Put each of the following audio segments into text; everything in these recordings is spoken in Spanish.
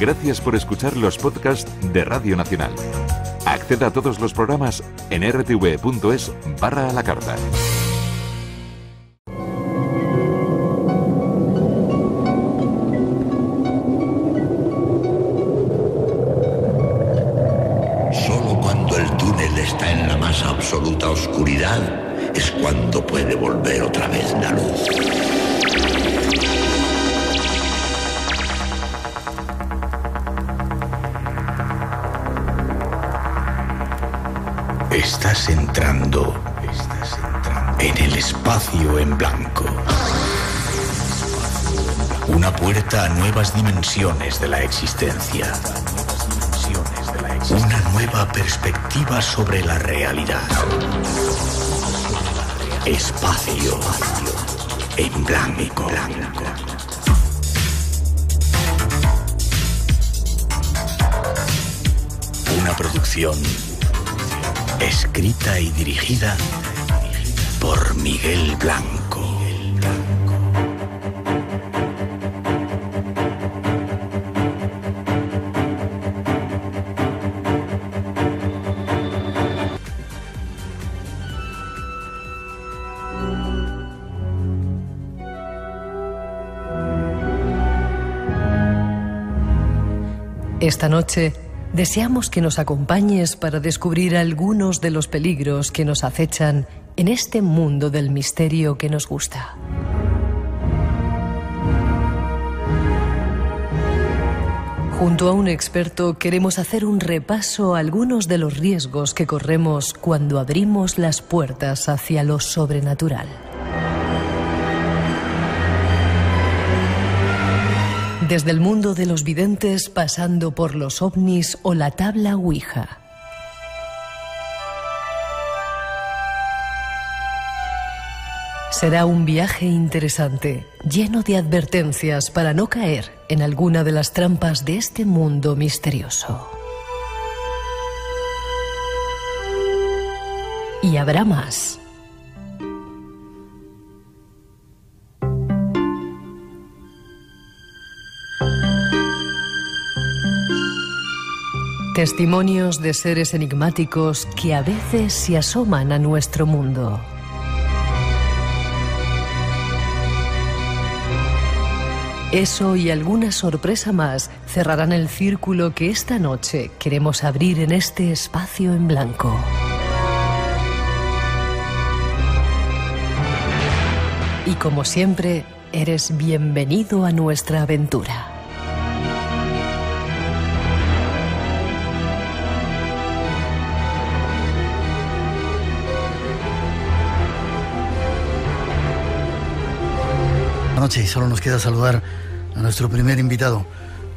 Gracias por escuchar los podcasts de Radio Nacional. Acceda a todos los programas en rtv.es/a la carta. Solo cuando el túnel está en la más absoluta oscuridad es cuando puede volver otra vez la luz. Estás entrando en el espacio en blanco. Una puerta a nuevas dimensiones de la existencia. Una nueva perspectiva sobre la realidad. Espacio en blanco. Una producción escrita y dirigida por Miguel Blanco. Esta noche deseamos que nos acompañes para descubrir algunos de los peligros que nos acechan en este mundo del misterio que nos gusta. Junto a un experto queremos hacer un repaso a algunos de los riesgos que corremos cuando abrimos las puertas hacia lo sobrenatural. Desde el mundo de los videntes, pasando por los ovnis o la tabla Ouija. Será un viaje interesante, lleno de advertencias para no caer en alguna de las trampas de este mundo misterioso. Y habrá más. Testimonios de seres enigmáticos que a veces se asoman a nuestro mundo. Eso y alguna sorpresa más cerrarán el círculo que esta noche queremos abrir en este espacio en blanco. Y como siempre, eres bienvenido a nuestra aventura. Buenas noches, y solo nos queda saludar a nuestro primer invitado,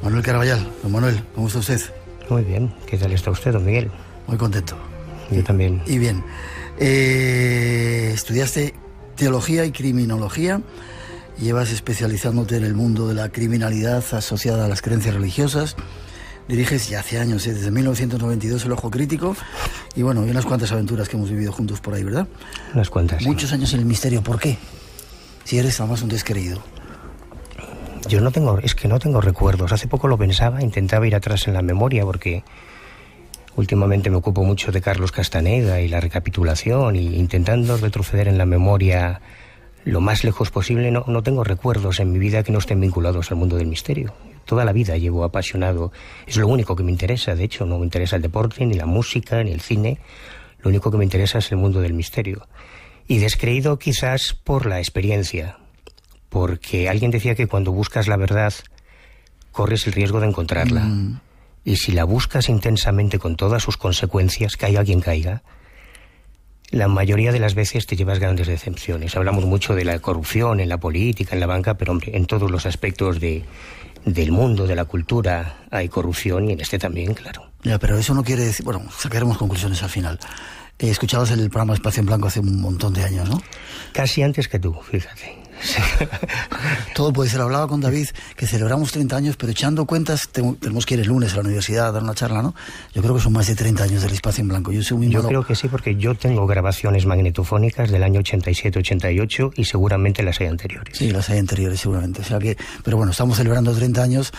Manuel Caraballal. Don Manuel, ¿cómo está usted? Muy bien, ¿qué tal está usted, don Miguel? Muy contento. Yo también. Y bien. Estudiaste teología y criminología, llevas especializándote en el mundo de la criminalidad asociada a las creencias religiosas. Diriges ya hace años, desde 1992, El Ojo Crítico. Y bueno, hay unas cuantas aventuras que hemos vivido juntos por ahí, ¿verdad? Unas cuantas, Muchos años en el misterio, ¿por qué? Si eres además un descreído. Yo no tengo recuerdos. Hace poco lo pensaba, intentaba ir atrás en la memoria porque últimamente me ocupo mucho de Carlos Castaneda y la recapitulación, y intentando retroceder en la memoria lo más lejos posible. No tengo recuerdos en mi vida que no estén vinculados al mundo del misterio. Toda la vida llevo apasionado. Es lo único que me interesa. De hecho, no me interesa el deporte, ni la música, ni el cine. Lo único que me interesa es el mundo del misterio. Y descreído quizás por la experiencia, porque alguien decía que cuando buscas la verdad corres el riesgo de encontrarla. Y si la buscas intensamente con todas sus consecuencias, caiga quien caiga, la mayoría de las veces te llevas grandes decepciones. Hablamos mucho de la corrupción en la política, en la banca, pero hombre, en todos los aspectos del mundo, de la cultura, hay corrupción, y en este también, claro. Ya, pero eso no quiere decir... Bueno, sacaremos conclusiones al final. Escuchabas el programa Espacio en Blanco hace un montón de años, ¿no? Casi antes que tú, fíjate. Todo puede ser. Hablaba con David que celebramos 30 años, pero echando cuentas, tenemos que ir el lunes a la universidad a dar una charla, ¿no? Yo creo que son más de 30 años del Espacio en Blanco. Yo creo que sí, porque yo tengo grabaciones magnetofónicas del año 87-88 y seguramente las hay anteriores. Sí, las hay anteriores seguramente. O sea que, pero bueno, estamos celebrando 30 años.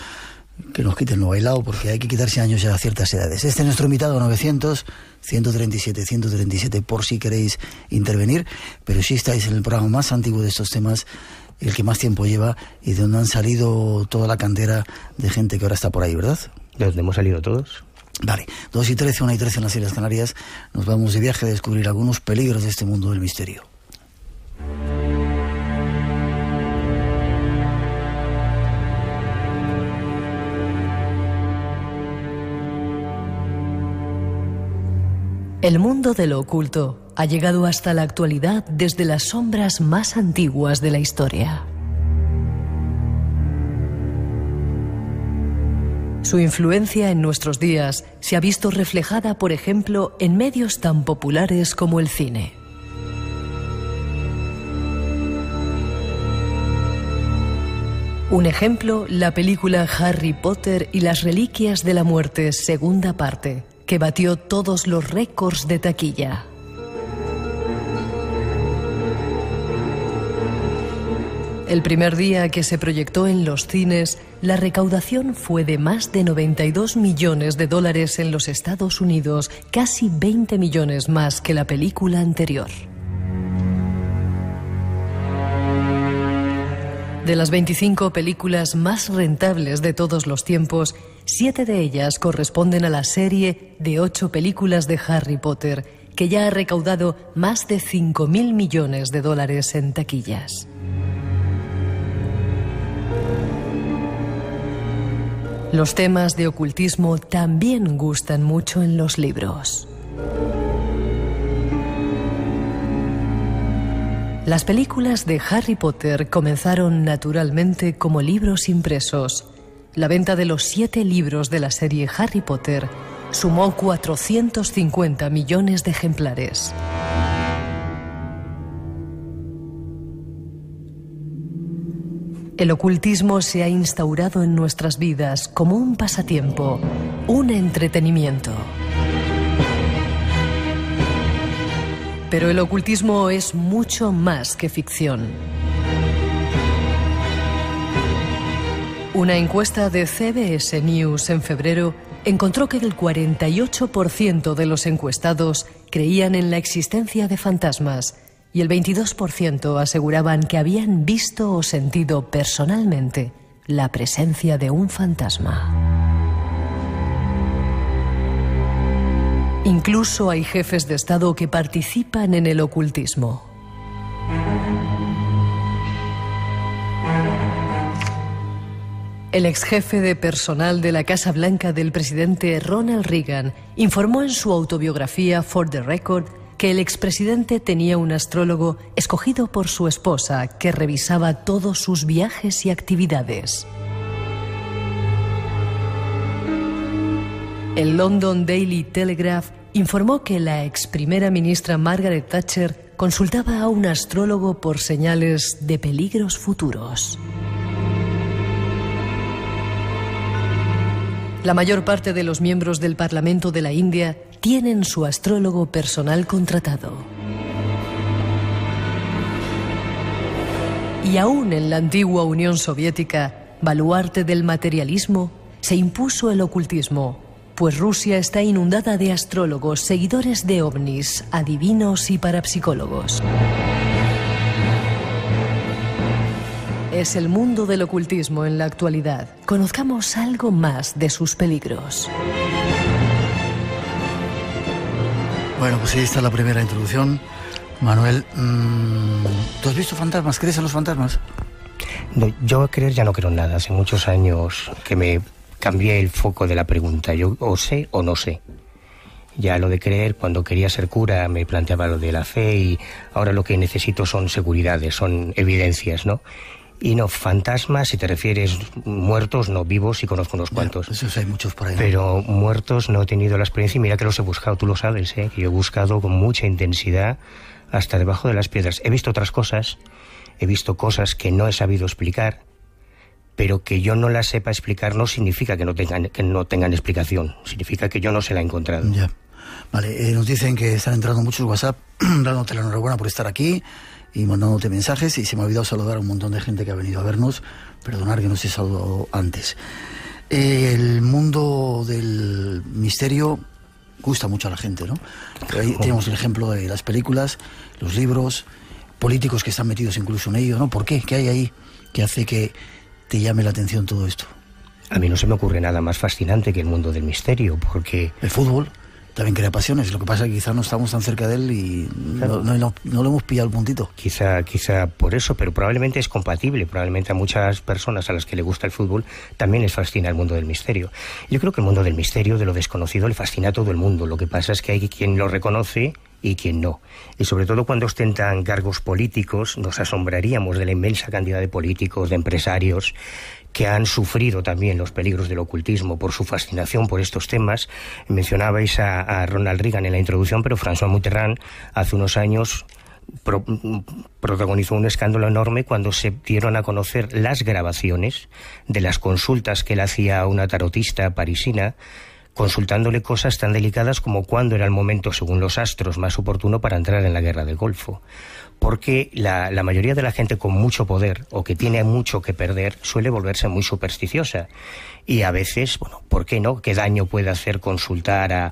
que nos quiten lo bailado, porque hay que quitarse años ya a ciertas edades. Este es nuestro invitado 900-137-137, por si queréis intervenir, pero si estáis en el programa más antiguo de estos temas, el que más tiempo lleva y de donde han salido toda la cantera de gente que ahora está por ahí, ¿verdad? ¿De dónde hemos salido todos? Vale, 2:13, 1:13 en las Islas Canarias. Nos vamos de viaje a descubrir algunos peligros de este mundo del misterio. El mundo de lo oculto ha llegado hasta la actualidad desde las sombras más antiguas de la historia. Su influencia en nuestros días se ha visto reflejada, por ejemplo, en medios tan populares como el cine. Un ejemplo, la película Harry Potter y las Reliquias de la Muerte, segunda parte, que batió todos los récords de taquilla. El primer día que se proyectó en los cines, la recaudación fue de más de $92 millones en los Estados Unidos, casi 20 millones más que la película anterior. De las 25 películas más rentables de todos los tiempos, 7 de ellas corresponden a la serie de 8 películas de Harry Potter, que ya ha recaudado más de $5.000 millones en taquillas. Los temas de ocultismo también gustan mucho en los libros. Las películas de Harry Potter comenzaron naturalmente como libros impresos. La venta de los 7 libros de la serie Harry Potter sumó 450 millones de ejemplares. El ocultismo se ha instaurado en nuestras vidas como un pasatiempo, un entretenimiento. Pero el ocultismo es mucho más que ficción. Una encuesta de CBS News en febrero encontró que el 48% de los encuestados creían en la existencia de fantasmas y el 22% aseguraban que habían visto o sentido personalmente la presencia de un fantasma. Incluso hay jefes de Estado que participan en el ocultismo. El exjefe de personal de la Casa Blanca del presidente Ronald Reagan informó en su autobiografía For the Record que el expresidente tenía un astrólogo escogido por su esposa que revisaba todos sus viajes y actividades. El London Daily Telegraph informó que la ex primera ministra Margaret Thatcher consultaba a un astrólogo por señales de peligros futuros. La mayor parte de los miembros del Parlamento de la India tienen su astrólogo personal contratado. Y aún en la antigua Unión Soviética, baluarte del materialismo, se impuso el ocultismo, pues Rusia está inundada de astrólogos, seguidores de ovnis, adivinos y parapsicólogos. Es el mundo del ocultismo en la actualidad. Conozcamos algo más de sus peligros. Bueno, pues ahí está la primera introducción. Manuel, ¿tú has visto fantasmas? ¿Crees en los fantasmas? No, yo creer ya no creo en nada. Hace muchos años que me cambié el foco de la pregunta. Yo o sé o no sé. Ya lo de creer, cuando quería ser cura me planteaba lo de la fe y ahora lo que necesito son seguridades, son evidencias, ¿no? Y no, fantasmas, si te refieres muertos, no, vivos, sí conozco unos cuantos. Esos hay muchos por ahí. Pero muertos no he tenido la experiencia y mira que los he buscado, tú lo sabes, que yo he buscado con mucha intensidad hasta debajo de las piedras. He visto otras cosas, he visto cosas que no he sabido explicar, pero que yo no las sepa explicar no significa que no tengan explicación, significa que yo no se la he encontrado. Ya. Vale, nos dicen que están entrando muchos WhatsApp dándote la enhorabuena por estar aquí y mandándote mensajes, y se me ha olvidado saludar a un montón de gente que ha venido a vernos. Perdonar que no os he saludado antes. El mundo del misterio gusta mucho a la gente, ¿no? Ahí tenemos el ejemplo de las películas, los libros, políticos que están metidos incluso en ello, ¿no? ¿Por qué? ¿Qué hay ahí que hace que te llame la atención todo esto? A mí no se me ocurre nada más fascinante que el mundo del misterio, porque... El fútbol también crea pasiones, lo que pasa es que quizás no estamos tan cerca de él y claro, no le hemos pillado el puntito. Quizá por eso, pero probablemente es compatible, probablemente a muchas personas a las que le gusta el fútbol también les fascina el mundo del misterio. Yo creo que el mundo del misterio, de lo desconocido, le fascina a todo el mundo, lo que pasa es que hay quien lo reconoce y quien no. Y sobre todo cuando ostentan cargos políticos, nos asombraríamos de la inmensa cantidad de políticos, de empresarios, que han sufrido también los peligros del ocultismo por su fascinación por estos temas. Mencionabais a Ronald Reagan en la introducción, pero François Mitterrand hace unos años protagonizó un escándalo enorme cuando se dieron a conocer las grabaciones de las consultas que él hacía a una tarotista parisina, consultándole cosas tan delicadas como cuándo era el momento, según los astros, más oportuno para entrar en la guerra del Golfo. Porque la mayoría de la gente con mucho poder o que tiene mucho que perder suele volverse muy supersticiosa. Y a veces, bueno, ¿por qué no? ¿Qué daño puede hacer consultar a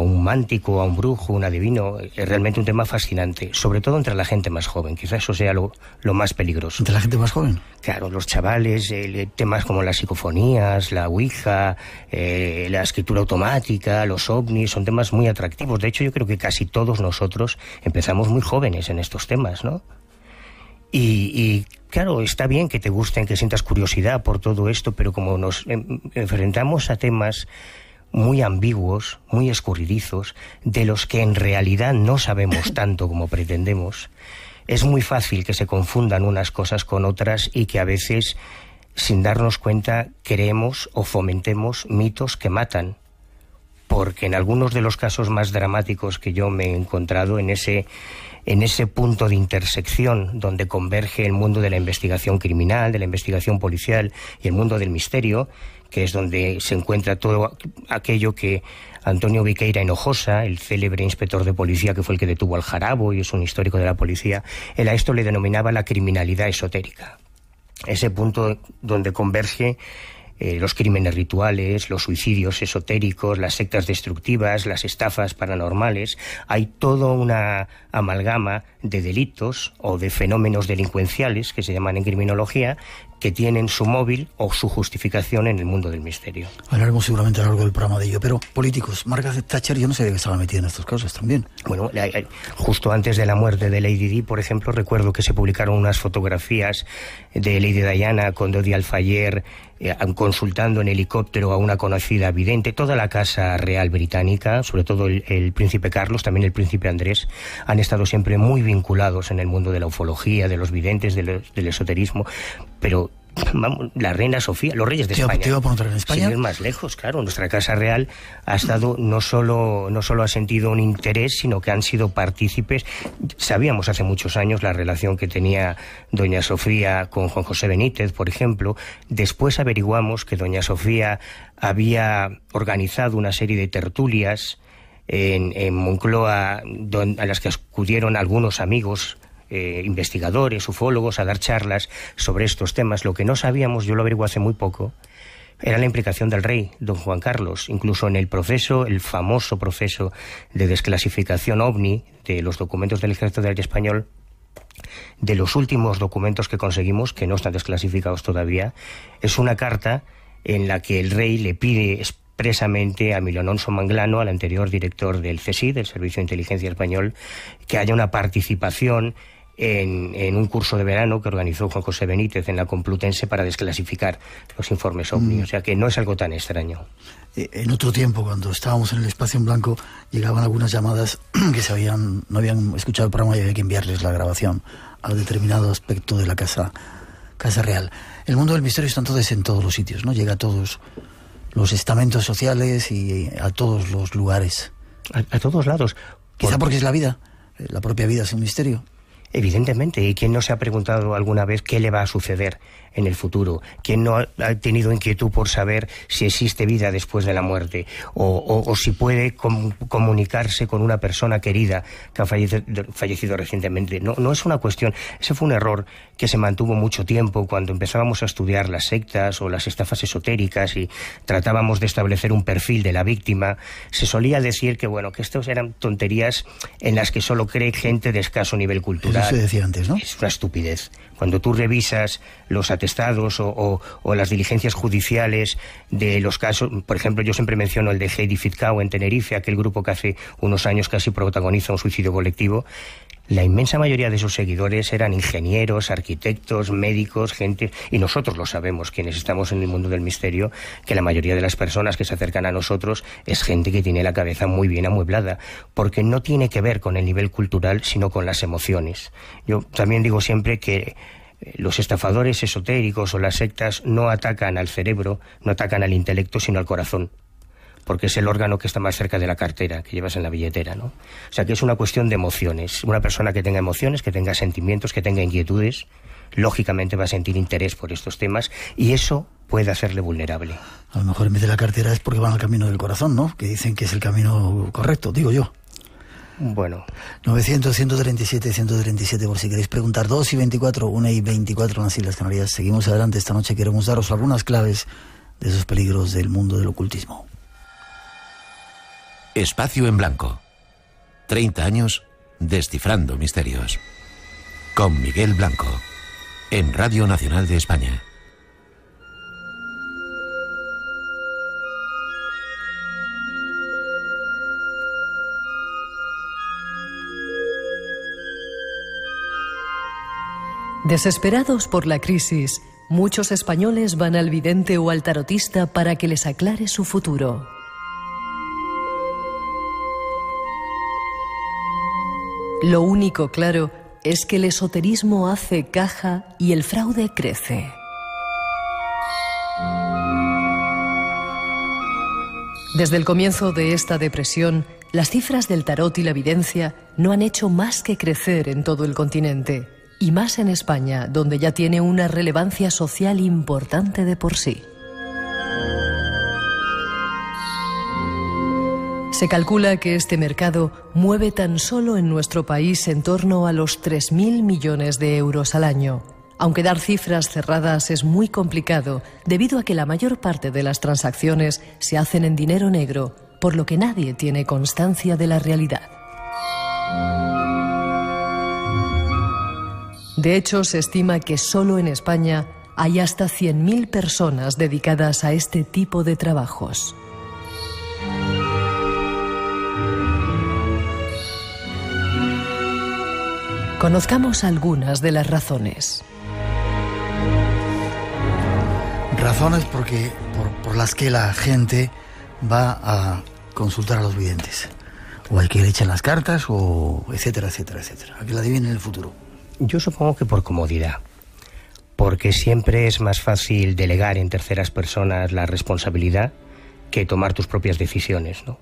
un mántico, a un brujo, un adivino? Es realmente un tema fascinante, sobre todo entre la gente más joven. Quizás eso sea lo más peligroso. ¿Entre la gente más joven? Claro, los chavales, temas como las psicofonías, la ouija, la escritura automática, los ovnis, son temas muy atractivos. De hecho, yo creo que casi todos nosotros empezamos muy jóvenes en estos temas, ¿no? Y claro, está bien que te gusten, que sientas curiosidad por todo esto, pero como nos enfrentamos a temas muy ambiguos, muy escurridizos, de los que en realidad no sabemos tanto como pretendemos, es muy fácil que se confundan unas cosas con otras y que a veces, sin darnos cuenta, creemos o fomentemos mitos que matan. Porque en algunos de los casos más dramáticos que yo me he encontrado, en ese punto de intersección donde converge el mundo de la investigación criminal, de la investigación policial y el mundo del misterio, que es donde se encuentra todo aquello que Antonio Viqueira Hinojosa, el célebre inspector de policía que fue el que detuvo al Jarabo y es un histórico de la policía, él a esto le denominaba la criminalidad esotérica. Ese punto donde converge los crímenes rituales, los suicidios esotéricos, las sectas destructivas, las estafas paranormales. Hay toda una amalgama de delitos o de fenómenos delincuenciales, que se llaman en criminología, que tienen su móvil o su justificación en el mundo del misterio. Hablaremos seguramente a lo largo del programa de ello, pero políticos, Margaret Thatcher, yo no sabía que estaba metida en estas cosas también. Bueno, justo antes de la muerte de Lady Di, por ejemplo, recuerdo que se publicaron unas fotografías de Lady Diana con Dodi Al-Fayed consultando en helicóptero a una conocida vidente. Toda la casa real británica, sobre todo el príncipe Carlos, también el príncipe Andrés, han estado siempre muy vinculados en el mundo de la ufología, de los videntes, del esoterismo, pero vamos, la reina Sofía, los reyes de España. ¿Te iba a preguntar en España? Sin ir más lejos, claro. Nuestra Casa Real ha estado, no solo ha sentido un interés, sino que han sido partícipes. Sabíamos hace muchos años la relación que tenía doña Sofía con Juan José Benítez, por ejemplo. Después averiguamos que doña Sofía había organizado una serie de tertulias en Moncloa, a las que acudieron algunos amigos, investigadores, ufólogos, a dar charlas sobre estos temas. Lo que no sabíamos, yo lo averigué hace muy poco, era la implicación del rey, don Juan Carlos, incluso en el proceso, el famoso proceso de desclasificación OVNI de los documentos del Ejército del Aire Español. De los últimos documentos que conseguimos, que no están desclasificados todavía, es una carta en la que el rey le pide expresamente a Emilio Alonso Manglano, al anterior director del CSI, del Servicio de Inteligencia Español, que haya una participación en un curso de verano que organizó Juan José Benítez en la Complutense para desclasificar los informes OVNI. O sea que no es algo tan extraño. En otro tiempo, cuando estábamos en el espacio en blanco, llegaban algunas llamadas que no habían escuchado el programa y había que enviarles la grabación a determinado aspecto de la Casa Real. El mundo del misterio está entonces en todos los sitios, ¿no? Llega a todos los estamentos sociales y a todos los lugares. A todos lados. Quizá porque es la vida. La propia vida es un misterio. Evidentemente, ¿y quién no se ha preguntado alguna vez qué le va a suceder en el futuro? ¿Quién no ha tenido inquietud por saber si existe vida después de la muerte? O si puede comunicarse con una persona querida que ha fallecido recientemente. No es una cuestión. Ese fue un error que se mantuvo mucho tiempo cuando empezábamos a estudiar las sectas o las estafas esotéricas y tratábamos de establecer un perfil de la víctima. Se solía decir que, bueno, que estos eran tonterías en las que solo cree gente de escaso nivel cultural. Eso se decía antes, ¿no? Es una estupidez. Cuando tú revisas los atestados o las diligencias judiciales de los casos, por ejemplo, yo siempre menciono el de Heidi Fitkau en Tenerife, aquel grupo que hace unos años casi protagoniza un suicidio colectivo. La inmensa mayoría de sus seguidores eran ingenieros, arquitectos, médicos, gente, y nosotros lo sabemos, quienes estamos en el mundo del misterio, que la mayoría de las personas que se acercan a nosotros es gente que tiene la cabeza muy bien amueblada, porque no tiene que ver con el nivel cultural, sino con las emociones. Yo también digo siempre que los estafadores esotéricos o las sectas no atacan al cerebro, no atacan al intelecto, sino al corazón, porque es el órgano que está más cerca de la cartera, que llevas en la billetera, ¿no? O sea, que es una cuestión de emociones. Una persona que tenga emociones, que tenga sentimientos, que tenga inquietudes, lógicamente va a sentir interés por estos temas, y eso puede hacerle vulnerable. A lo mejor en vez de la cartera es porque van al camino del corazón, ¿no? Que dicen que es el camino correcto, digo yo. Bueno. 900-137-137 por si queréis preguntar. 2 y 24, 1 y 24 en las Islas Canarias. Seguimos adelante. Esta noche queremos daros algunas claves de esos peligros del mundo del ocultismo. Espacio en Blanco. 30 años descifrando misterios. Con Miguel Blanco. En Radio Nacional de España. Desesperados por la crisis, muchos españoles van al vidente o al tarotista para que les aclare su futuro. Lo único claro es que el esoterismo hace caja y el fraude crece. Desde el comienzo de esta depresión, las cifras del tarot y la evidencia no han hecho más que crecer en todo el continente, y más en España, donde ya tiene una relevancia social importante de por sí. Se calcula que este mercado mueve tan solo en nuestro país en torno a los 3.000 millones de euros al año, aunque dar cifras cerradas es muy complicado debido a que la mayor parte de las transacciones se hacen en dinero negro, por lo que nadie tiene constancia de la realidad. De hecho, se estima que solo en España hay hasta 100.000 personas dedicadas a este tipo de trabajos. Conozcamos algunas de las razones. Razones por las que la gente va a consultar a los videntes. O al que le echan las cartas, o etcétera, etcétera, etcétera. A que la adivinen el futuro. Yo supongo que por comodidad, porque siempre es más fácil delegar en terceras personas la responsabilidad que tomar tus propias decisiones, ¿no?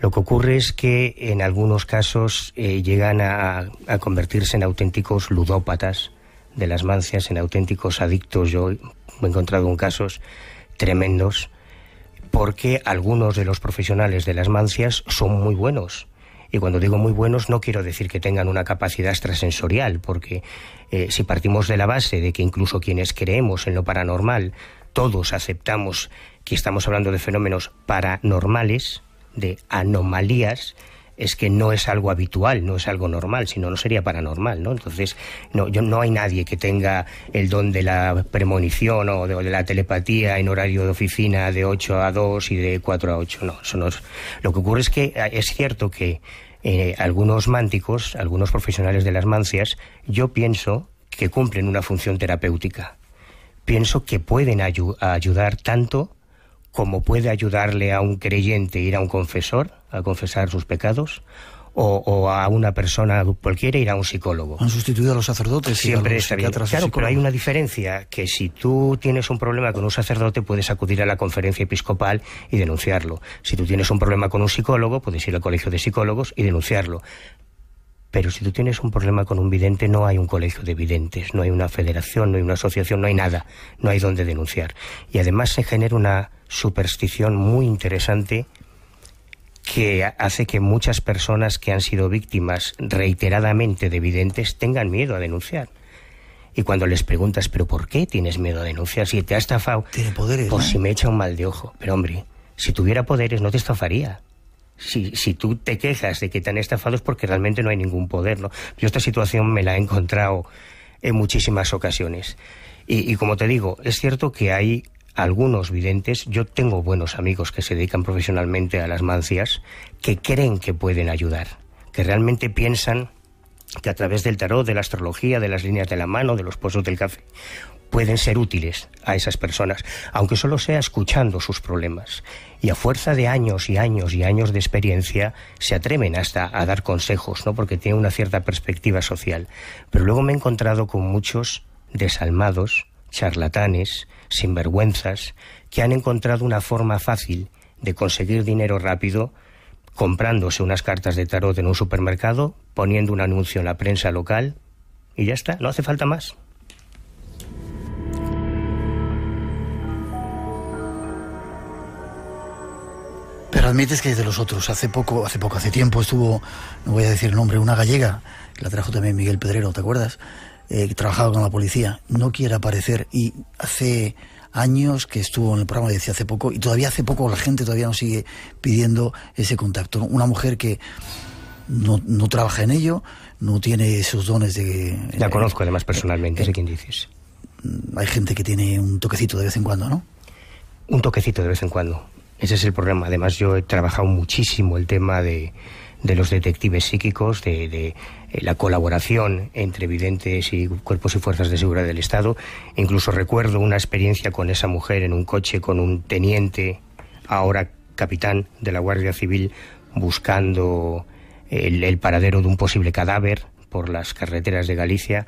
Lo que ocurre es que en algunos casos llegan a convertirse en auténticos ludópatas de las mancias, en auténticos adictos. Yo he encontrado en casos tremendos, porque algunos de los profesionales de las mancias son muy buenos. Y cuando digo muy buenos no quiero decir que tengan una capacidad extrasensorial, porque si partimos de la base de que incluso quienes creemos en lo paranormal, todos aceptamos que estamos hablando de fenómenos paranormales, de anomalías, es que no es algo habitual, no es algo normal, sino no sería paranormal, ¿no? Entonces, no hay nadie que tenga el don de la premonición o de la telepatía en horario de oficina de 8 a 2 y de 4 a 8, no, eso no es. Lo que ocurre es que es cierto que algunos mánticos, algunos profesionales de las mancias, yo pienso que cumplen una función terapéutica. Pienso que pueden ayudar tanto como puede ayudarle a un creyente ir a un confesor a confesar sus pecados, o a una persona cualquiera ir a un psicólogo. Han sustituido a los sacerdotes. Siempre y a los está bien. psiquiatras. Claro, pero hay una diferencia, que si tú tienes un problema con un sacerdote, puedes acudir a la conferencia episcopal y denunciarlo. Si tú tienes un problema con un psicólogo, puedes ir al colegio de psicólogos y denunciarlo. Pero si tú tienes un problema con un vidente, no hay un colegio de videntes, no hay una federación, no hay una asociación, no hay nada, no hay dónde denunciar. Y además se genera una superstición muy interesante que hace que muchas personas que han sido víctimas reiteradamente de videntes tengan miedo a denunciar. Y cuando les preguntas, ¿pero por qué tienes miedo a denunciar? Si te ha estafado, tiene poderes, por ¿no? si me echa un mal de ojo. Pero hombre, si tuviera poderes no te estafaría. Si tú te quejas de que te han estafado es porque realmente no hay ningún poder, ¿no? Yo esta situación me la he encontrado en muchísimas ocasiones. Y como te digo, es cierto que hay algunos videntes, yo tengo buenos amigos que se dedican profesionalmente a las mancias, que creen que pueden ayudar, que realmente piensan que a través del tarot, de la astrología, de las líneas de la mano, de los pozos del café, pueden ser útiles a esas personas, aunque solo sea escuchando sus problemas. Y a fuerza de años y años y años de experiencia se atreven hasta a dar consejos, ¿no? Porque tienen una cierta perspectiva social. Pero luego me he encontrado con muchos desalmados, charlatanes, sinvergüenzas, que han encontrado una forma fácil de conseguir dinero rápido comprándose unas cartas de tarot en un supermercado, poniendo un anuncio en la prensa local y ya está, no hace falta más. Pero admites que es de los otros. Hace tiempo estuvo, no voy a decir el nombre, una gallega, que la trajo también Miguel Pedrero, ¿te acuerdas? Que trabajaba con la policía, no quiere aparecer, y hace años que estuvo en el programa, decía hace poco, y todavía hace poco la gente todavía nos sigue pidiendo ese contacto, ¿no? Una mujer que no trabaja en ello, no tiene esos dones de... La conozco además personalmente, sé quién dices. Hay gente que tiene un toquecito de vez en cuando, ¿no? Un toquecito de vez en cuando. Ese es el problema. Además, yo he trabajado muchísimo el tema de los detectives psíquicos, de la colaboración entre videntes y cuerpos y fuerzas de seguridad del Estado. Incluso recuerdo una experiencia con esa mujer en un coche con un teniente, ahora capitán de la Guardia Civil, buscando el paradero de un posible cadáver por las carreteras de Galicia.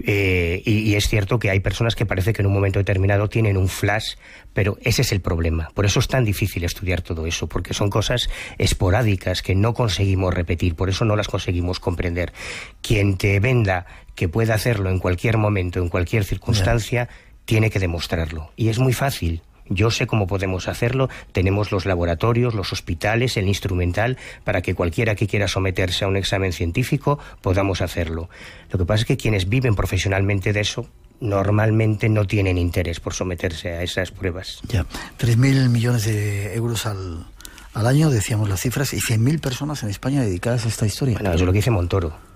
Y es cierto que hay personas que parece que en un momento determinado tienen un flash, pero ese es el problema. Por eso es tan difícil estudiar todo eso, porque son cosas esporádicas que no conseguimos repetir, por eso no las conseguimos comprender. Quien te venda que puede hacerlo en cualquier momento, en cualquier circunstancia, tiene que demostrarlo. Y es muy fácil. Yo sé cómo podemos hacerlo, tenemos los laboratorios, los hospitales, el instrumental, para que cualquiera que quiera someterse a un examen científico podamos hacerlo. Lo que pasa es que quienes viven profesionalmente de eso normalmente no tienen interés por someterse a esas pruebas. Ya, 3.000 millones de euros al año, decíamos las cifras, y 100.000 personas en España dedicadas a esta historia. Bueno, eso es lo que dice Montoro.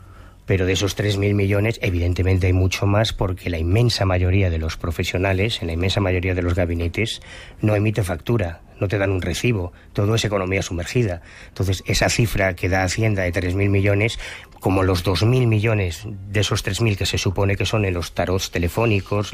Pero de esos 3.000 millones, evidentemente hay mucho más, porque la inmensa mayoría de los profesionales, en la inmensa mayoría de los gabinetes, no emite factura, no te dan un recibo, todo es economía sumergida. Entonces, esa cifra que da Hacienda de 3.000 millones, como los 2.000 millones de esos 3.000 que se supone que son en los tarots telefónicos,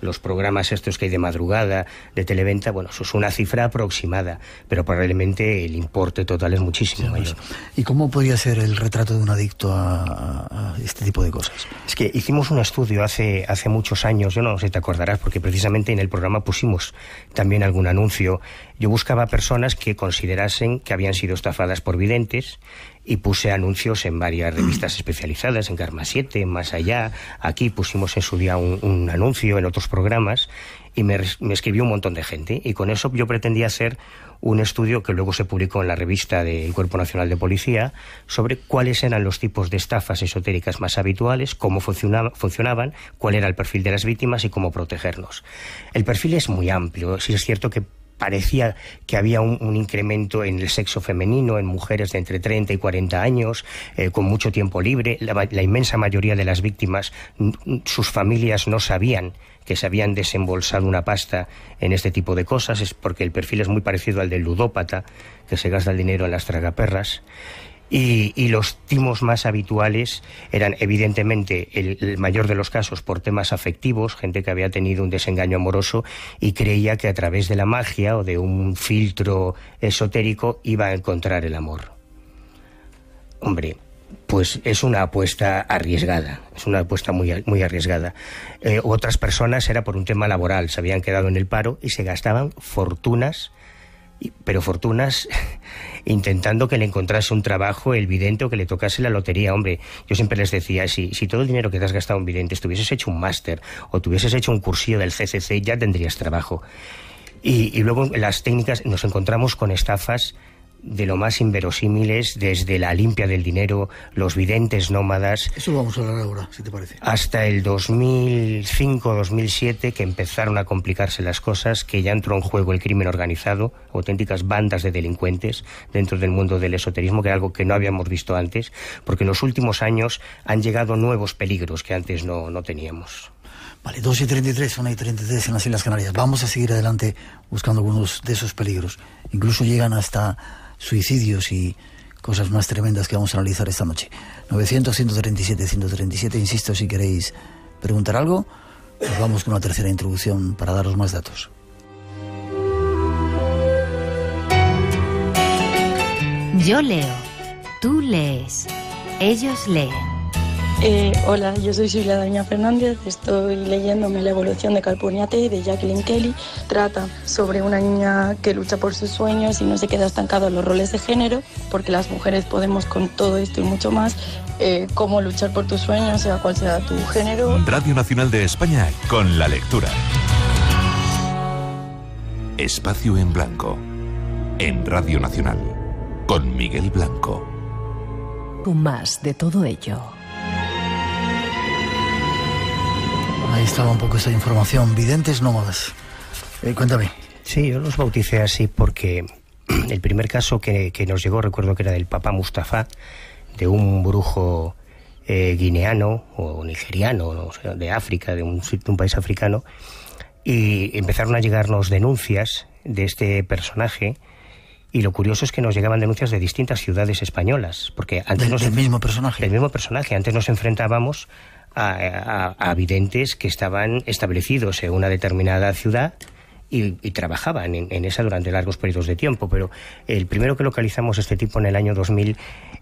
los programas estos que hay de madrugada, de televenta, bueno, eso es una cifra aproximada, pero probablemente el importe total es muchísimo mayor. ¿Y cómo podría ser el retrato de un adicto a este tipo de cosas? Es que hicimos un estudio hace muchos años, yo no sé si te acordarás, porque precisamente en el programa pusimos también algún anuncio. Yo buscaba personas que considerasen que habían sido estafadas por videntes y puse anuncios en varias revistas especializadas, en Karma 7, en Más Allá. Aquí pusimos en su día un anuncio en otros programas y me escribió un montón de gente. Y con eso yo pretendía hacer un estudio que luego se publicó en la revista del Cuerpo Nacional de Policía sobre cuáles eran los tipos de estafas esotéricas más habituales, cómo funcionaban, cuál era el perfil de las víctimas y cómo protegernos. El perfil es muy amplio. Sí es cierto que parecía que había un incremento en el sexo femenino, en mujeres de entre 30 y 40 años, con mucho tiempo libre. La inmensa mayoría de las víctimas, sus familias no sabían que se habían desembolsado una pasta en este tipo de cosas, es porque el perfil es muy parecido al del ludópata, que se gasta el dinero en las tragaperras. Y los timos más habituales eran evidentemente el mayor de los casos por temas afectivos, gente que había tenido un desengaño amoroso y creía que a través de la magia o de un filtro esotérico iba a encontrar el amor. Hombre, pues es una apuesta arriesgada, es una apuesta muy, muy arriesgada. Otras personas era por un tema laboral, se habían quedado en el paro y se gastaban fortunas pero fortunas intentando que le encontrase un trabajo el vidente o que le tocase la lotería. Hombre, yo siempre les decía, si todo el dinero que te has gastado en videntes tuvieses hecho un máster o tuvieses hecho un cursillo del CCC, ya tendrías trabajo. Y luego en las técnicas nos encontramos con estafas de lo más inverosímiles, desde la limpia del dinero, los videntes nómadas. Eso vamos a hablar ahora, si te parece. Hasta el 2005-2007, que empezaron a complicarse las cosas, que ya entró en juego el crimen organizado, auténticas bandas de delincuentes dentro del mundo del esoterismo, que era algo que no habíamos visto antes, porque en los últimos años han llegado nuevos peligros que antes no teníamos. Vale, 2:33, 1:33 en las Islas Canarias. Vamos a seguir adelante buscando algunos de esos peligros. Incluso llegan hasta suicidios y cosas más tremendas que vamos a analizar esta noche. 900-137-137, insisto, si queréis preguntar algo, nos vamos con una tercera introducción para daros más datos. Yo leo, tú lees, ellos leen. Hola, yo soy Silvia Daña Fernández, estoy leyéndome La evolución de Calpurniate de Jacqueline Kelly. Trata sobre una niña que lucha por sus sueños y no se queda estancada en los roles de género, porque las mujeres podemos con todo esto y mucho más. Cómo luchar por tus sueños, sea cual sea tu género. Radio Nacional de España con la lectura. Espacio en Blanco, en Radio Nacional, con Miguel Blanco. Con más de todo ello. Ahí estaba un poco esa información. Videntes nómadas. Cuéntame. Sí, yo los bauticé así porque el primer caso que nos llegó, recuerdo que era del Papá Mustafa, de un brujo guineano o nigeriano, o sea, de África, de un país africano, y empezaron a llegarnos denuncias de este personaje. Y lo curioso es que nos llegaban denuncias de distintas ciudades españolas, porque antes del mismo personaje. Del mismo personaje. Antes nos enfrentábamos a videntes que estaban establecidos en una determinada ciudad y trabajaban en esa durante largos periodos de tiempo, pero el primero que localizamos este tipo en el año 2000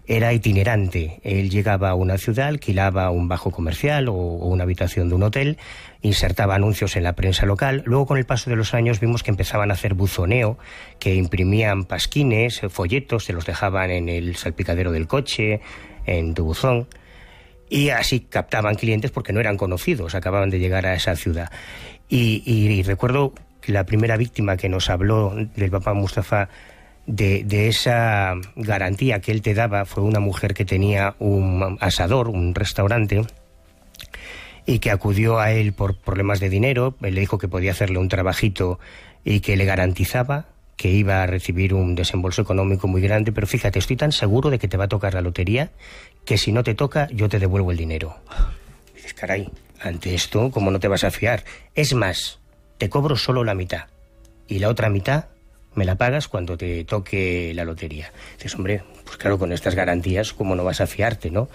era itinerante. Él llegaba a una ciudad, alquilaba un bajo comercial o una habitación de un hotel, insertaba anuncios en la prensa local. Luego, con el paso de los años, vimos que empezaban a hacer buzoneo, que imprimían pasquines, folletos, se los dejaban en el salpicadero del coche, en tu buzón. Y así captaban clientes porque no eran conocidos, acababan de llegar a esa ciudad. Y recuerdo que la primera víctima que nos habló del Papá Mustafa de esa garantía que él te daba fue una mujer que tenía un asador, un restaurante, y que acudió a él por problemas de dinero. Él le dijo que podía hacerle un trabajito y que le garantizaba que iba a recibir un desembolso económico muy grande, pero fíjate, estoy tan seguro de que te va a tocar la lotería que si no te toca, yo te devuelvo el dinero. Y dices, caray, ante esto, ¿cómo no te vas a fiar? Es más, te cobro solo la mitad y la otra mitad me la pagas cuando te toque la lotería. Dices, hombre, pues claro, con estas garantías, ¿cómo no vas a fiarte, no?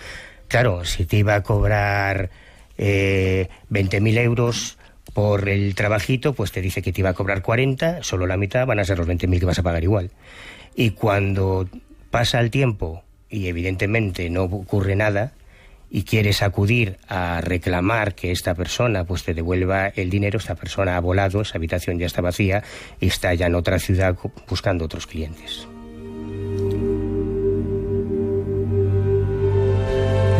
Claro, si te iba a cobrar 20.000 euros por el trabajito, pues te dice que te iba a cobrar 40, solo la mitad van a ser los 20.000 que vas a pagar igual. Y cuando pasa el tiempo y evidentemente no ocurre nada y quieres acudir a reclamar que esta persona pues te devuelva el dinero, esta persona ha volado, esa habitación ya está vacía y está ya en otra ciudad buscando otros clientes.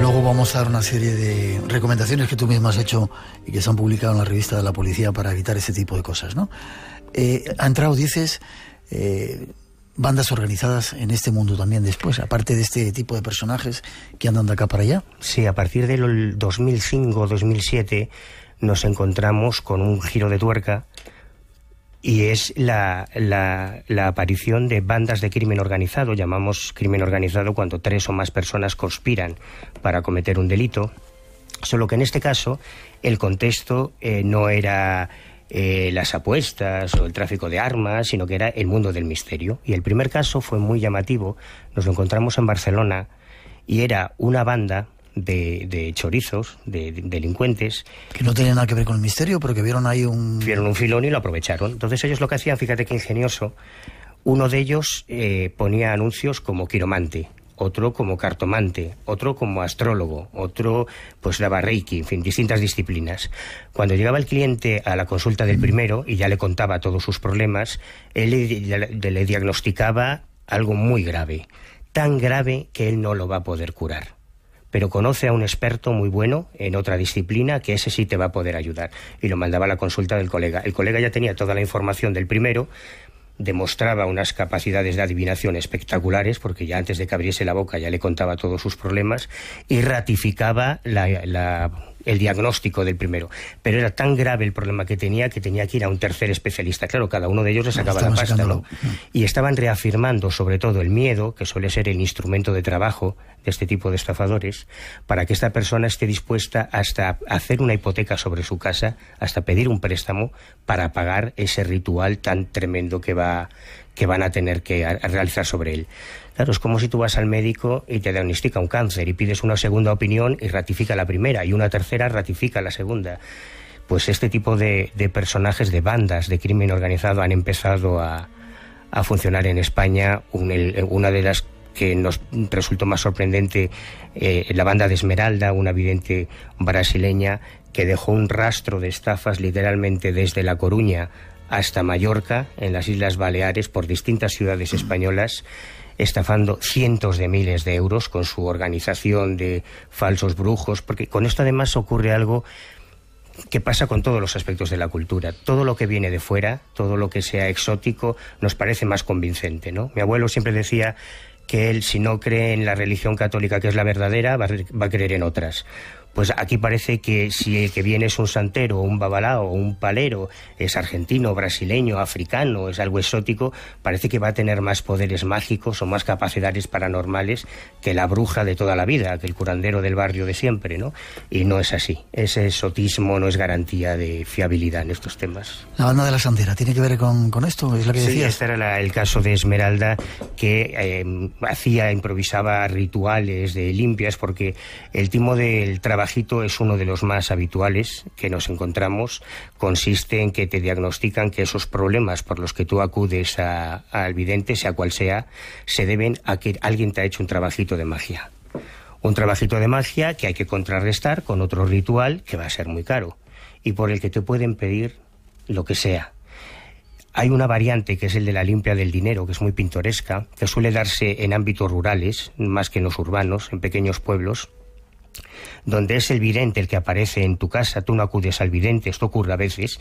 Luego vamos a dar una serie de recomendaciones que tú mismo has hecho y que se han publicado en la revista de la policía para evitar ese tipo de cosas, ¿no? Ha entrado, dices, bandas organizadas en este mundo también después, aparte de este tipo de personajes que andan de acá para allá. Sí, a partir del 2005-2007 nos encontramos con un giro de tuerca y es la aparición de bandas de crimen organizado. Llamamos crimen organizado cuando 3 o más personas conspiran para cometer un delito, solo que en este caso el contexto no era las apuestas o el tráfico de armas, sino que era el mundo del misterio. Y el primer caso fue muy llamativo, nos lo encontramos en Barcelona y era una banda de chorizos, de delincuentes. Que no tenían nada que ver con el misterio, pero que vieron ahí Vieron un filón y lo aprovecharon. Entonces ellos lo que hacían, fíjate qué ingenioso, uno de ellos ponía anuncios como quiromante otro como cartomante, otro como astrólogo, otro pues daba reiki, en fin, distintas disciplinas. Cuando llegaba el cliente a la consulta del primero y ya le contaba todos sus problemas, él le diagnosticaba algo muy grave, tan grave que él no lo va a poder curar. Pero conoce a un experto muy bueno en otra disciplina que ese sí te va a poder ayudar. Y lo mandaba a la consulta del colega. El colega ya tenía toda la información del primero, demostraba unas capacidades de adivinación espectaculares, porque ya antes de que abriese la boca ya le contaba todos sus problemas, y ratificaba el diagnóstico del primero. Pero era tan grave el problema que tenía que ir a un tercer especialista. Claro, cada uno de ellos le sacaba la pasta, ¿no? Y estaban reafirmando sobre todo el miedo, que suele ser el instrumento de trabajo de este tipo de estafadores, para que esta persona esté dispuesta hasta hacer una hipoteca sobre su casa, hasta pedir un préstamo para pagar ese ritual tan tremendo que van a tener que realizar sobre él. Claro, es como si tú vas al médico y te diagnostica un cáncer y pides una segunda opinión y ratifica la primera, y una tercera ratifica la segunda. Pues este tipo de personajes, de bandas de crimen organizado, han empezado a funcionar en España. Una de las que nos resultó más sorprendente, la banda de Esmeralda, una vidente brasileña que dejó un rastro de estafas literalmente desde La Coruña hasta Mallorca, en las Islas Baleares, por distintas ciudades españolas, estafando cientos de miles de euros con su organización de falsos brujos, porque con esto además ocurre algo que pasa con todos los aspectos de la cultura. Todo lo que viene de fuera, todo lo que sea exótico, nos parece más convincente, ¿no? Mi abuelo siempre decía que él, si no cree en la religión católica, que es la verdadera, va a creer en otras. Pues aquí parece que si el que viene es un santero, o un babalao, o un palero, es argentino, brasileño, africano, es algo exótico, parece que va a tener más poderes mágicos o más capacidades paranormales que la bruja de toda la vida, que el curandero del barrio de siempre, ¿no? Y no es así. Ese exotismo no es garantía de fiabilidad en estos temas. La banda de la Santera, ¿tiene que ver con esto? ¿Es lo que decías? Sí, este era el caso de Esmeralda, que improvisaba rituales de limpias, porque el timo del trabajito es uno de los más habituales que nos encontramos. Consiste en que te diagnostican que esos problemas por los que tú acudes al vidente, sea cual sea, se deben a que alguien te ha hecho un trabajito de magia. Un trabajito de magia que hay que contrarrestar con otro ritual que va a ser muy caro y por el que te pueden pedir lo que sea. Hay una variante que es el de la limpia del dinero, que es muy pintoresca, que suele darse en ámbitos rurales, más que en los urbanos, en pequeños pueblos, donde es el vidente el que aparece en tu casa. Tú no acudes al vidente. Esto ocurre a veces,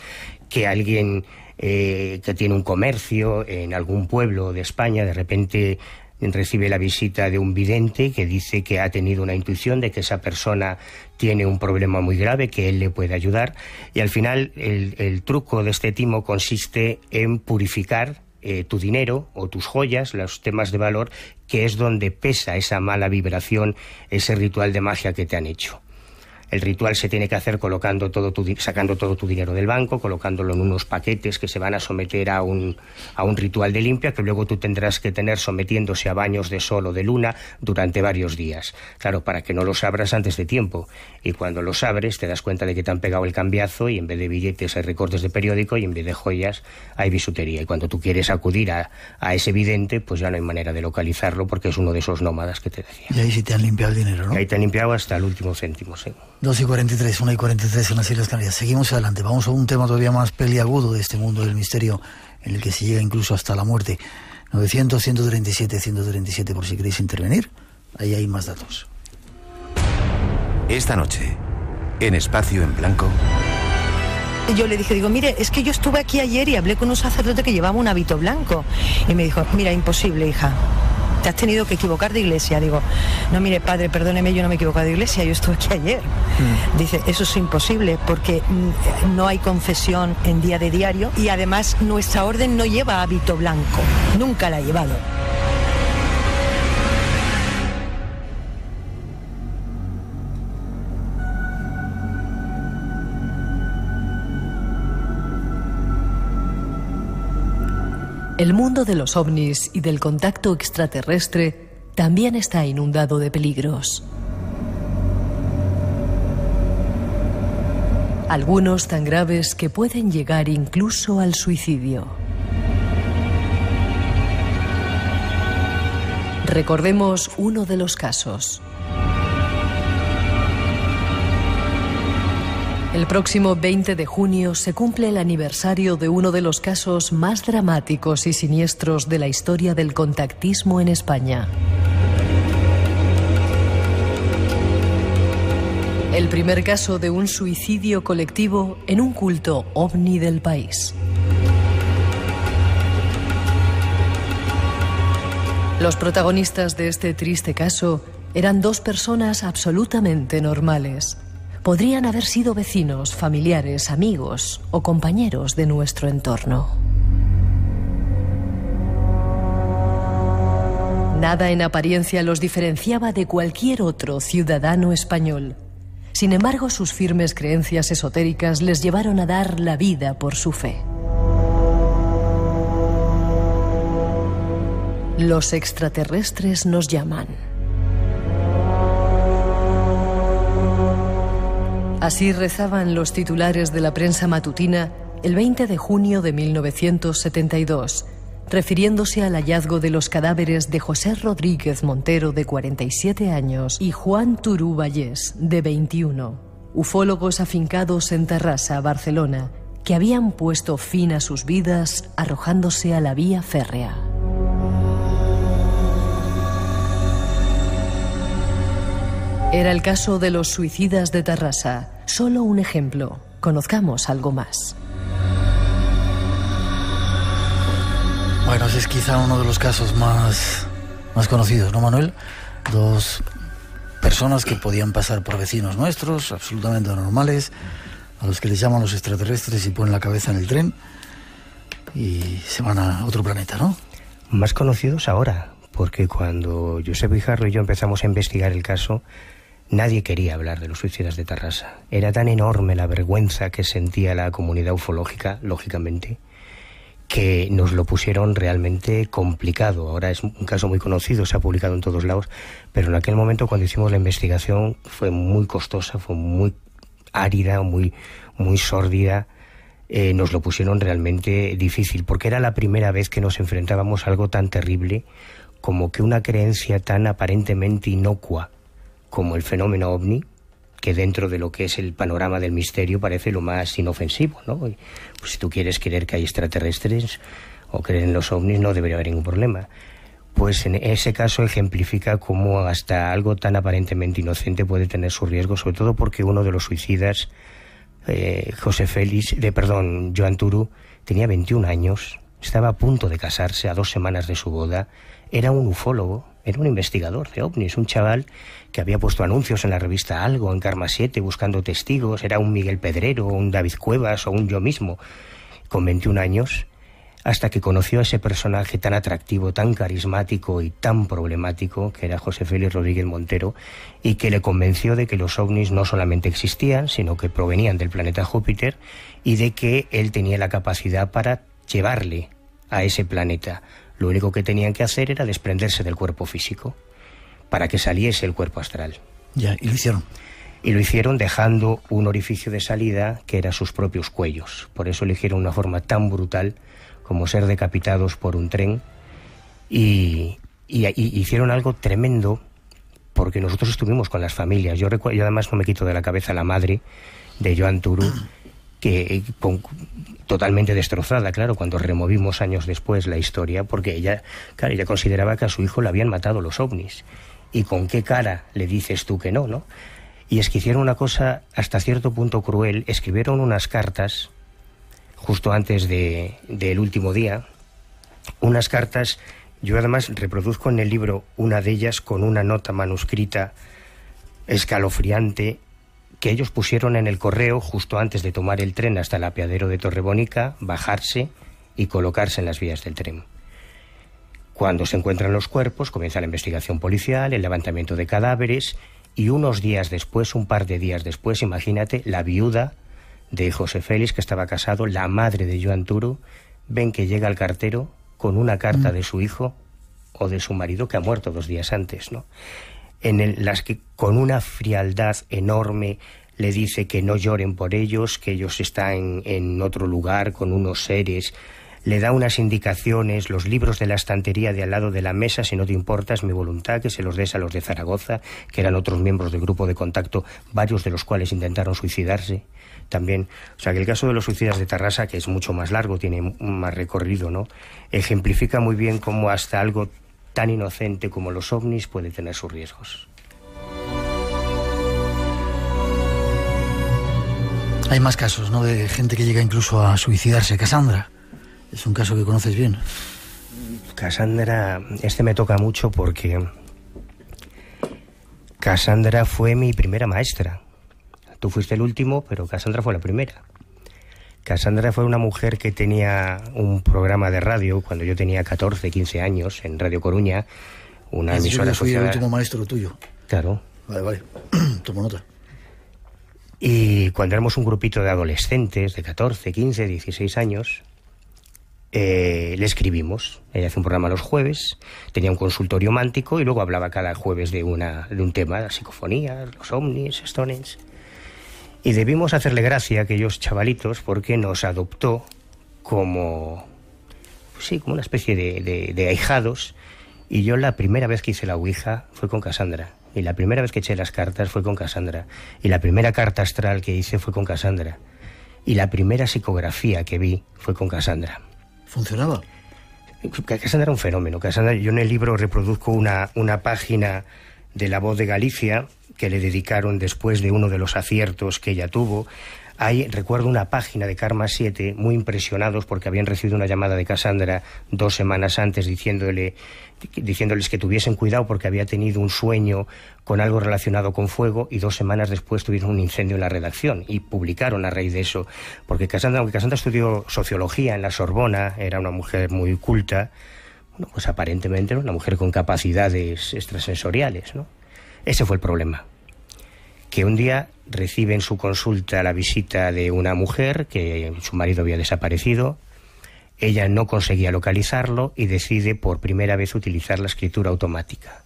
que alguien que tiene un comercio en algún pueblo de España de repente recibe la visita de un vidente que dice que ha tenido una intuición de que esa persona tiene un problema muy grave, que él le puede ayudar, y al final el truco de este timo consiste en purificar tu dinero o tus joyas, los temas de valor, que es donde pesa esa mala vibración, ese ritual de magia que te han hecho. El ritual se tiene que hacer sacando todo tu dinero del banco, colocándolo en unos paquetes que se van a someter a un ritual de limpia, que luego tú tendrás que tener sometiéndose a baños de sol o de luna durante varios días. Claro, para que no los abras antes de tiempo. Y cuando los abres te das cuenta de que te han pegado el cambiazo y en vez de billetes hay recortes de periódico y en vez de joyas hay bisutería. Y cuando tú quieres acudir a ese vidente, pues ya no hay manera de localizarlo, porque es uno de esos nómadas que te decía. Y ahí sí te han limpiado el dinero, ¿no? Y ahí te han limpiado hasta el último céntimo, sí. 2:43, 1:43 en las Islas Canarias. Seguimos adelante. Vamos a un tema todavía más peliagudo de este mundo del misterio, en el que se llega incluso hasta la muerte. 900-137-137 por si queréis intervenir. Ahí hay más datos. Esta noche, en Espacio en Blanco. Yo le dije, mire, es que yo estuve aquí ayer y hablé con un sacerdote que llevaba un hábito blanco. Y me dijo, mira, imposible, hija. Te has tenido que equivocar de iglesia. Digo, no, mire, padre, perdóneme, yo no me he equivocado de iglesia, yo estuve aquí ayer. Dice, eso es imposible porque no hay confesión en día de diario y además nuestra orden no lleva hábito blanco, nunca la ha llevado. El mundo de los ovnis y del contacto extraterrestre también está inundado de peligros. Algunos tan graves que pueden llegar incluso al suicidio. Recordemos uno de los casos. El próximo 20 de junio se cumple el aniversario de uno de los casos más dramáticos y siniestros de la historia del contactismo en España. El primer caso de un suicidio colectivo en un culto ovni del país. Los protagonistas de este triste caso eran dos personas absolutamente normales. Podrían haber sido vecinos, familiares, amigos o compañeros de nuestro entorno. Nada en apariencia los diferenciaba de cualquier otro ciudadano español. Sin embargo, sus firmes creencias esotéricas les llevaron a dar la vida por su fe. Los extraterrestres nos llaman. Así rezaban los titulares de la prensa matutina el 20 de junio de 1972, refiriéndose al hallazgo de los cadáveres de José Rodríguez Montero, de 47 años, y Juan Turú Vallés, de 21, ufólogos afincados en Tarrasa, Barcelona, que habían puesto fin a sus vidas arrojándose a la vía férrea. Era el caso de los suicidas de Tarrasa. Solo un ejemplo. Conozcamos algo más. Bueno, ese es quizá uno de los casos más conocidos, ¿no, Manuel? Dos personas que podían pasar por vecinos nuestros, absolutamente normales, a los que les llaman los extraterrestres y ponen la cabeza en el tren y se van a otro planeta, ¿no? Más conocidos ahora, porque cuando Josep Guijarro y yo empezamos a investigar el caso, nadie quería hablar de los suicidas de Tarrasa. Era tan enorme la vergüenza que sentía la comunidad ufológica, lógicamente, que nos lo pusieron realmente complicado. Ahora es un caso muy conocido, se ha publicado en todos lados, pero en aquel momento, cuando hicimos la investigación, fue muy costosa, fue muy árida, muy sórdida. Nos lo pusieron realmente difícil, porque era la primera vez que nos enfrentábamos a algo tan terrible como que una creencia tan aparentemente inocua como el fenómeno ovni, que dentro de lo que es el panorama del misterio parece lo más inofensivo, ¿no? Pues si tú quieres creer que hay extraterrestres o creer en los ovnis, no debería haber ningún problema. Pues en ese caso ejemplifica cómo hasta algo tan aparentemente inocente puede tener su riesgo, sobre todo porque uno de los suicidas, Joan Turú, tenía 21 años, estaba a punto de casarse, a 2 semanas de su boda, era un ufólogo, era un investigador de ovnis, un chaval que había puesto anuncios en la revista Algo, en Karma 7, buscando testigos. Era un Miguel Pedrero, un David Cuevas o un yo mismo, con 21 años, hasta que conoció a ese personaje tan atractivo, tan carismático y tan problemático, que era José Félix Rodríguez Montero, y que le convenció de que los ovnis no solamente existían, sino que provenían del planeta Júpiter, y de que él tenía la capacidad para llevarle a ese planeta. Lo único que tenían que hacer era desprenderse del cuerpo físico para que saliese el cuerpo astral. Ya, y lo hicieron. Y lo hicieron dejando un orificio de salida que era sus propios cuellos. Por eso eligieron una forma tan brutal como ser decapitados por un tren. Y hicieron algo tremendo, porque nosotros estuvimos con las familias. Yo además no me quito de la cabeza la madre de Joan Turú, que totalmente destrozada, claro, cuando removimos años después la historia, porque ella consideraba que a su hijo le habían matado los ovnis. ¿Y con qué cara le dices tú que no, no? Y es que hicieron una cosa hasta cierto punto cruel. Escribieron unas cartas justo antes del último día, unas cartas. Yo además reproduzco en el libro una de ellas con una nota manuscrita escalofriante que ellos pusieron en el correo justo antes de tomar el tren hasta el apeadero de Torrebónica, bajarse y colocarse en las vías del tren. Cuando se encuentran los cuerpos, comienza la investigación policial, el levantamiento de cadáveres, y unos días después, un par de días después, imagínate, la viuda de José Félix, que estaba casado, la madre de Joan Turú, ven que llega el cartero con una carta de su hijo o de su marido que ha muerto 2 días antes, ¿no? Las que con una frialdad enorme le dice que no lloren por ellos, que ellos están en otro lugar con unos seres le da unas indicaciones, los libros de la estantería de al lado de la mesa, si no te importa, es mi voluntad que se los des a los de Zaragoza, que eran otros miembros del grupo de contacto, varios de los cuales intentaron suicidarse también. O sea, que el caso de los suicidas de Tarrasa, que es mucho más largo, tiene más recorrido, ¿no?, ejemplifica muy bien cómo hasta algo tan inocente como los ovnis puede tener sus riesgos. Hay más casos, ¿no?, de gente que llega incluso a suicidarse. Cassandra, es un caso que conoces bien. Cassandra, me toca mucho porque Cassandra fue mi primera maestra. Tú fuiste el último, pero Cassandra fue la primera. Cassandra fue una mujer que tenía un programa de radio cuando yo tenía 14, 15 años, en Radio Coruña, una emisora asociada. Fui el último maestro tuyo. Claro. Vale. Tomo nota. Y cuando éramos un grupito de adolescentes de 14, 15, 16 años, le escribimos. Ella hacía un programa los jueves, tenía un consultorio mántico y luego hablaba cada jueves de un tema, la psicofonía, los ovnis, Stonehenge. Y debimos hacerle gracia a aquellos chavalitos porque nos adoptó como una especie de ahijados. Y yo la primera vez que hice la Ouija fue con Cassandra. Y la primera vez que eché las cartas fue con Cassandra. Y la primera carta astral que hice fue con Cassandra. Y la primera psicografía que vi fue con Cassandra. ¿Funcionaba? Cassandra era un fenómeno. Cassandra, yo en el libro reproduzco una página de La Voz de Galicia que le dedicaron después de uno de los aciertos que ella tuvo. Ahí recuerdo una página de Karma 7 muy impresionados porque habían recibido una llamada de Cassandra 2 semanas antes diciéndoles que tuviesen cuidado porque había tenido un sueño con algo relacionado con fuego, y 2 semanas después tuvieron un incendio en la redacción y publicaron a raíz de eso. Porque aunque Cassandra estudió sociología en la Sorbona, era una mujer muy culta, bueno, pues aparentemente era una mujer con capacidades extrasensoriales, ¿no? Ese fue el problema. Que un día recibe en su consulta la visita de una mujer que su marido había desaparecido. Ella no conseguía localizarlo y decide por primera vez utilizar la escritura automática.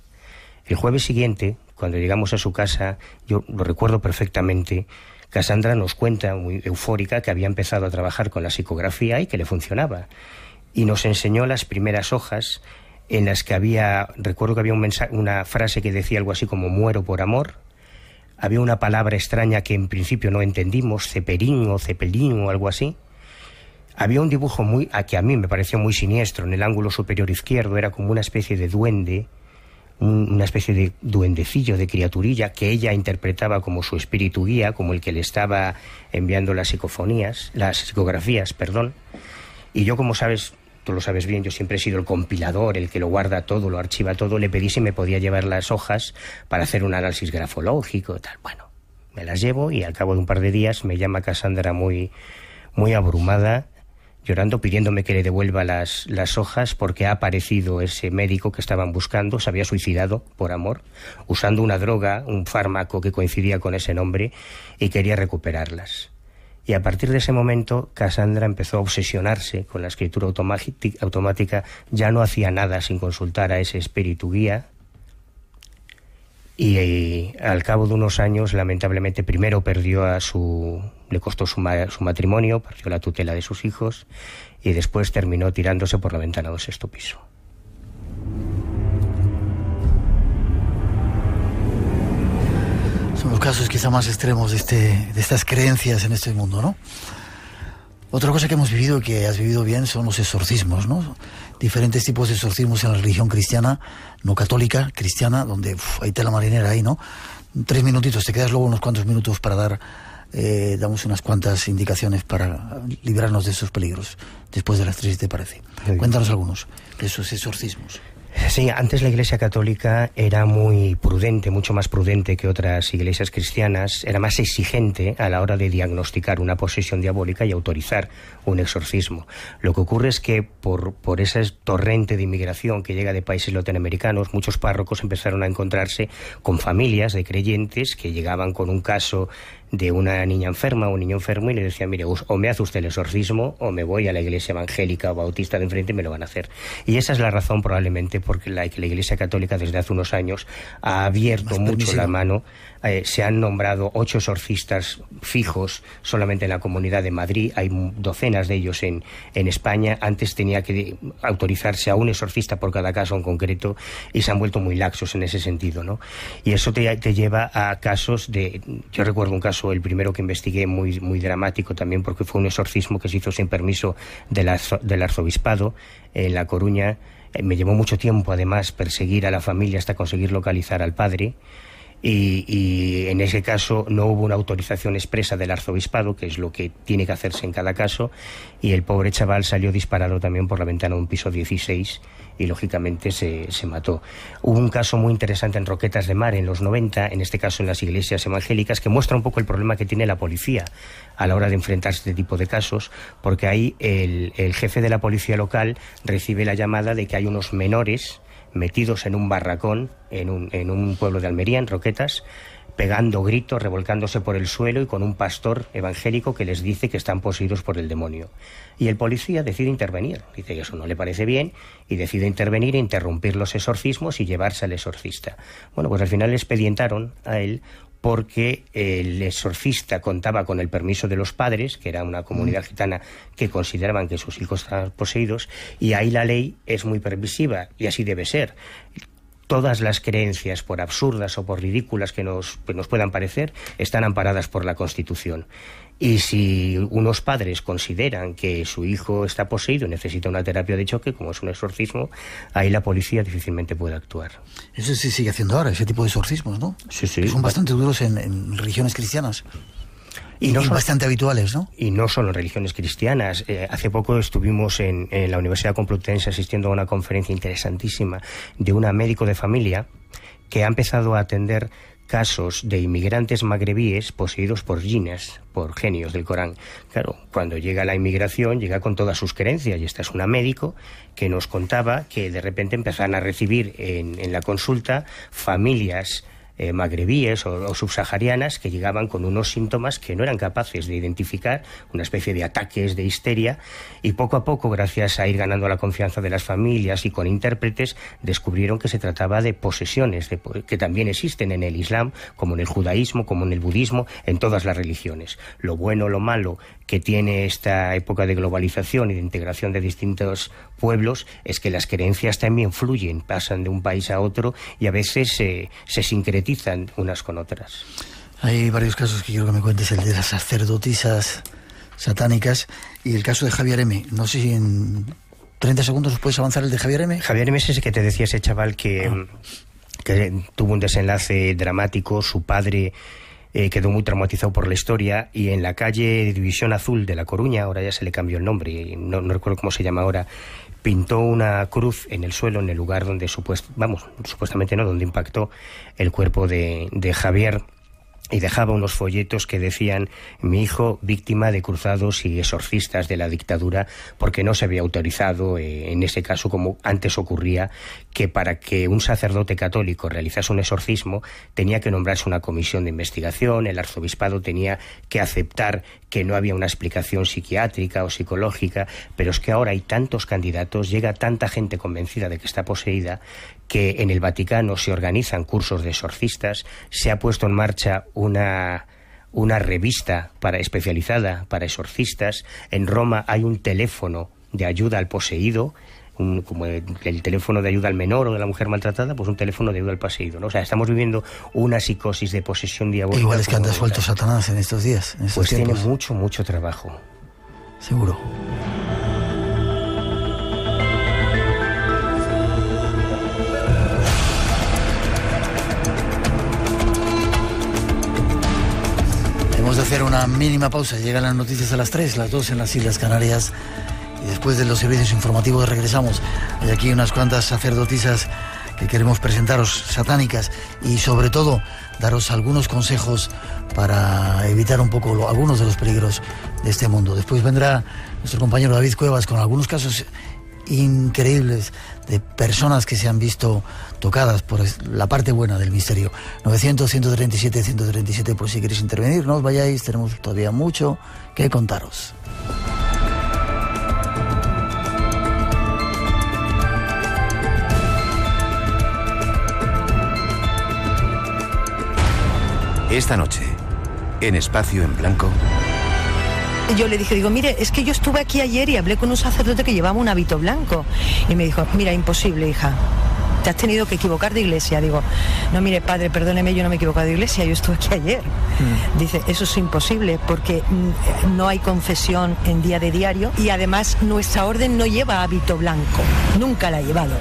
El jueves siguiente, cuando llegamos a su casa, yo lo recuerdo perfectamente, Cassandra nos cuenta, muy eufórica, que había empezado a trabajar con la psicografía y que le funcionaba. Y nos enseñó las primeras hojas en las que recuerdo que había una frase que decía algo así como muero por amor. Había una palabra extraña que en principio no entendimos, cepelín o algo así. Había un dibujo que a mí me pareció muy siniestro en el ángulo superior izquierdo, era como una especie de duende, una especie de duendecillo, de criaturilla, que ella interpretaba como su espíritu guía, como el que le estaba enviando las psicografías. Y yo, como sabes, tú lo sabes bien, yo siempre he sido el compilador, el que lo guarda todo, lo archiva todo. Le pedí si me podía llevar las hojas para hacer un análisis grafológico y tal. Bueno, me las llevo y al cabo de un par de días me llama Cassandra muy, muy abrumada, llorando, pidiéndome que le devuelva las hojas porque ha aparecido ese médico que estaban buscando, se había suicidado por amor, usando una droga, un fármaco que coincidía con ese nombre, y quería recuperarlas. Y a partir de ese momento, Cassandra empezó a obsesionarse con la escritura automática, ya no hacía nada sin consultar a ese espíritu guía. Y al cabo de unos años, lamentablemente, primero le costó su matrimonio, perdió la tutela de sus hijos, y después terminó tirándose por la ventana del 6º piso. Son los casos quizá más extremos de estas creencias en este mundo, ¿no? Otra cosa que hemos vivido, que has vivido bien, son los exorcismos, ¿no? Diferentes tipos de exorcismos en la religión cristiana, no católica, cristiana, donde hay tela marinera ahí, ¿no? 3 minutitos, te quedas luego unos cuantos minutos para damos unas cuantas indicaciones para librarnos de esos peligros, después de las 3, si te parece. Cuéntanos algunos de esos exorcismos. Sí, antes la Iglesia Católica era muy prudente, mucho más prudente que otras iglesias cristianas, era más exigente a la hora de diagnosticar una posesión diabólica y autorizar un exorcismo. Lo que ocurre es que por ese torrente de inmigración que llega de países latinoamericanos, muchos párrocos empezaron a encontrarse con familias de creyentes que llegaban con un caso de una niña enferma o un niño enfermo y le decía, mire, o me hace usted el exorcismo o me voy a la iglesia evangélica o bautista de enfrente y me lo van a hacer. Y esa es la razón probablemente porque la Iglesia Católica desde hace unos años ha abierto mucho la mano. Se han nombrado 8 exorcistas fijos solamente en la Comunidad de Madrid, hay docenas de ellos en España. Antes tenía que autorizarse a un exorcista por cada caso en concreto y se han vuelto muy laxos en ese sentido, ¿no? Y eso te lleva a casos de... Yo recuerdo un caso, el primero que investigué, muy dramático también, porque fue un exorcismo que se hizo sin permiso del arzobispado en La Coruña. Me llevó mucho tiempo, además, perseguir a la familia hasta conseguir localizar al padre. Y en ese caso no hubo una autorización expresa del arzobispado, que es lo que tiene que hacerse en cada caso, y el pobre chaval salió disparado también por la ventana de un piso 16 y lógicamente se mató. Hubo un caso muy interesante en Roquetas de Mar en los 90, en este caso en las iglesias evangélicas, que muestra un poco el problema que tiene la policía a la hora de enfrentarse a este tipo de casos, porque ahí el jefe de la policía local recibe la llamada de que hay unos menores metidos en un barracón en un pueblo de Almería, en Roquetas, pegando gritos, revolcándose por el suelo y con un pastor evangélico que les dice que están poseídos por el demonio. Y el policía decide intervenir, dice que eso no le parece bien y decide intervenir e interrumpir los exorcismos y llevarse al exorcista. Bueno, pues al final le expedientaron a él porque el exorcista contaba con el permiso de los padres, que era una comunidad gitana que consideraban que sus hijos estaban poseídos, y ahí la ley es muy permisiva, y así debe ser. Todas las creencias, por absurdas o por ridículas que nos puedan parecer, están amparadas por la Constitución. Y si unos padres consideran que su hijo está poseído y necesita una terapia de choque, como es un exorcismo, ahí la policía difícilmente puede actuar. Eso se sigue haciendo ahora, ese tipo de exorcismos, ¿no? Sí. Que son bastante duros en religiones cristianas. Y bastante habituales, ¿no? Y no solo en religiones cristianas. Hace poco estuvimos en la Universidad Complutense asistiendo a una conferencia interesantísima de una médico de familia que ha empezado a atender casos de inmigrantes magrebíes poseídos por jinnes, por genios del Corán. Claro, cuando llega la inmigración, llega con todas sus creencias, y esta es una médico que nos contaba que de repente empezaron a recibir en la consulta familias magrebíes o subsaharianas que llegaban con unos síntomas que no eran capaces de identificar, una especie de ataques de histeria, y poco a poco, gracias a ir ganando la confianza de las familias y con intérpretes, descubrieron que se trataba de posesiones que también existen en el Islam, como en el judaísmo, como en el budismo, en todas las religiones. Lo bueno, lo malo que tiene esta época de globalización y de integración de distintos pueblos es que las creencias también fluyen, pasan de un país a otro y a veces se sincretizan unas con otras. Hay varios casos que quiero que me cuentes, el de las sacerdotisas satánicas y el caso de Javier M. No sé si en 30 segundos nos puedes avanzar el de Javier M. Javier M es ese que te decía, ese chaval que tuvo un desenlace dramático. Su padre quedó muy traumatizado por la historia, y en la calle División Azul de La Coruña, ahora ya se le cambió el nombre, no recuerdo cómo se llama ahora, pintó una cruz en el suelo en el lugar donde supuestamente no, donde impactó el cuerpo de Javier, y dejaba unos folletos que decían: mi hijo víctima de cruzados y exorcistas de la dictadura, porque no se había autorizado, en ese caso, como antes ocurría, que para que un sacerdote católico realizase un exorcismo tenía que nombrarse una comisión de investigación, el arzobispado tenía que aceptar que no había una explicación psiquiátrica o psicológica, pero es que ahora hay tantos candidatos, llega tanta gente convencida de que está poseída, que en el Vaticano se organizan cursos de exorcistas, se ha puesto en marcha una revista especializada para exorcistas. En Roma hay un teléfono de ayuda al poseído, como el teléfono de ayuda al menor o de la mujer maltratada, pues un teléfono de ayuda al poseído, ¿no? O sea, estamos viviendo una psicosis de posesión diabólica. Igual es que anda suelto Satanás en estos días, en estos tiempos. Tiene mucho trabajo. Seguro. Hemos de hacer una mínima pausa. Llegan las noticias a las 3, las 2 en las Islas Canarias. Y después de los servicios informativos regresamos. Hay aquí unas cuantas sacerdotisas que queremos presentaros, satánicas, y sobre todo daros algunos consejos para evitar un poco algunos de los peligros de este mundo. Después vendrá nuestro compañero David Cuevas con algunos casos increíbles de personas que se han visto tocadas por la parte buena del misterio. 900-137-137, por si queréis intervenir, no os vayáis, tenemos todavía mucho que contaros. Esta noche, en Espacio en Blanco... Yo le dije, digo, mire, es que yo estuve aquí ayer y hablé con un sacerdote que llevaba un hábito blanco. Y me dijo, mira, imposible, hija. Te has tenido que equivocar de iglesia. Digo, no, mire, padre, perdóneme, yo no me he equivocado de iglesia, yo estuve aquí ayer. Dice, eso es imposible porque no hay confesión en día de diario y además nuestra orden no lleva hábito blanco. Nunca la ha llevado.